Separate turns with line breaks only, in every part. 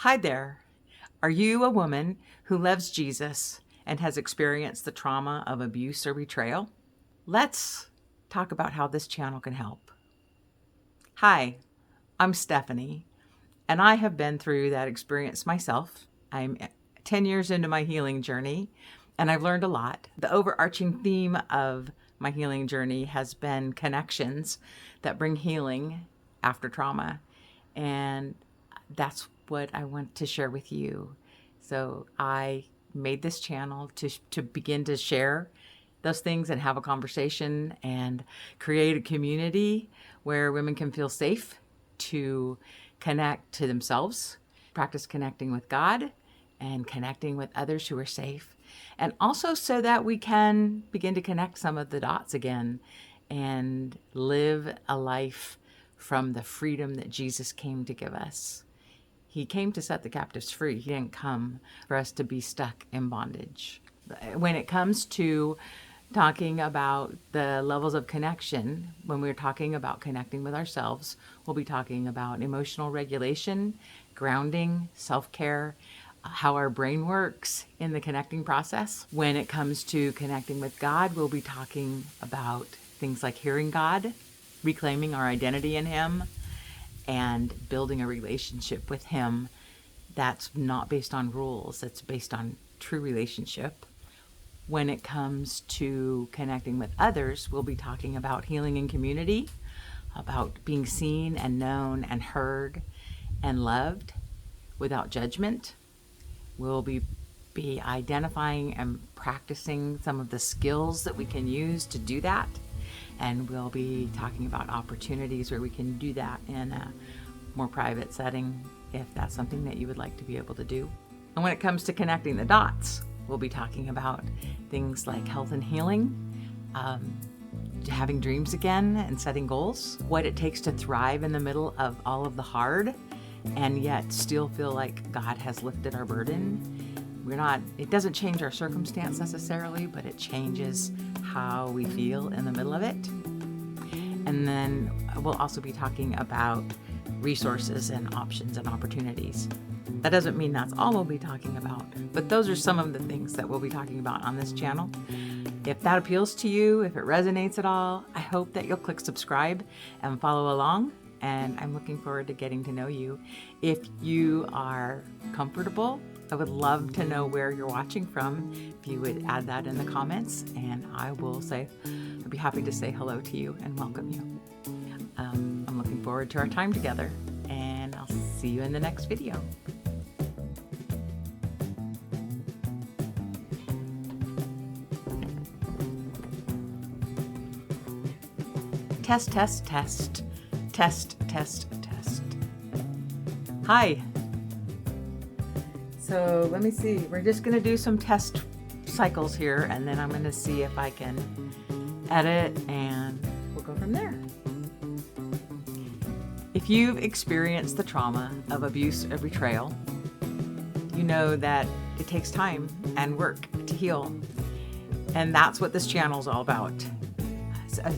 Hi there. Are you a woman who loves Jesus and has experienced the trauma of abuse or betrayal? Let's talk about how this channel can help. Hi, I'm Stephanie, and I have been through that experience myself. I'm 10 years into my healing journey, and I've learned a lot. The overarching theme of my healing journey has been connections that bring healing after trauma, and that's what I want to share with you. So I made this channel to begin to share those things and have a conversation and create a community where women can feel safe to connect to themselves, practice connecting with God, and connecting with others who are safe. And also so that we can begin to connect some of the dots again and live a life from the freedom that Jesus came to give us. He came to set the captives free. He didn't come for us to be stuck in bondage. When it comes to talking about the levels of connection, when we're talking about connecting with ourselves, we'll be talking about emotional regulation, grounding, self-care, how our brain works in the connecting process. When it comes to connecting with God, we'll be talking about things like hearing God, reclaiming our identity in Him, and building a relationship with Him that's not based on rules, that's based on true relationship. When it comes to connecting with others, we'll be talking about healing in community, about being seen and known and heard and loved without judgment. We'll be identifying and practicing some of the skills that we can use to do that. And we'll be talking about opportunities where we can do that in a more private setting, if that's something that you would like to be able to do. And when it comes to connecting the dots, we'll be talking about things like health and healing, having dreams again and setting goals, what it takes to thrive in the middle of all of the hard and yet still feel like God has lifted our burden. It doesn't change our circumstance necessarily, but it changes how we feel in the middle of it. And then we'll also be talking about resources and options and opportunities. That doesn't mean that's all we'll be talking about, but those are some of the things that we'll be talking about on this channel. If that appeals to you, if it resonates at all, I hope that you'll click subscribe and follow along. And I'm looking forward to getting to know you. If you are comfortable, I would love to know where you're watching from. If you would add that in the comments, and I'd be happy to say hello to you and welcome you. I'm looking forward to our time together, and I'll see you in the next video. Test, test, test. Test, test, test. Hi. So let me see. We're just going to do some test cycles here, and then I'm going to see if I can edit, and we'll go from there. If you've experienced the trauma of abuse or betrayal, you know that it takes time and work to heal. And that's what this channel is all about.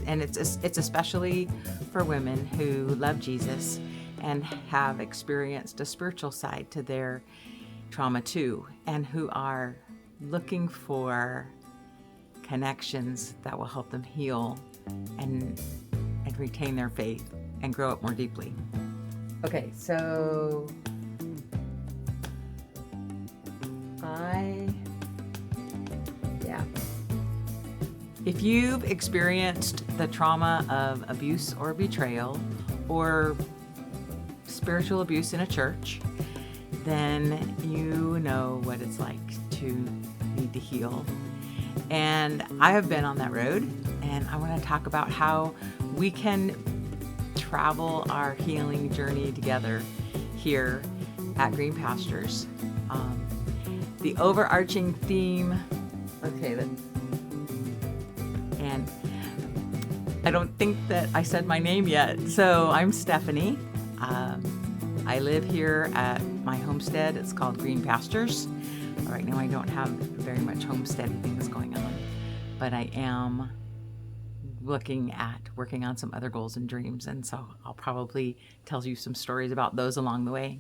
And it's especially for women who love Jesus and have experienced a spiritual side to their trauma too, and who are looking for connections that will help them heal and retain their faith and grow up more deeply. Okay, so if you've experienced the trauma of abuse or betrayal or spiritual abuse in a church, then you know what it's like to need to heal. And I have been on that road, and I want to talk about how we can travel our healing journey together here at Green Pastures. The overarching theme, and I don't think that I said my name yet. So I'm Stephanie. I live here at my homestead. It's called Green Pastures. Right now I don't have very much homesteading things going on, but I am looking at working on some other goals and dreams. And so I'll probably tell you some stories about those along the way.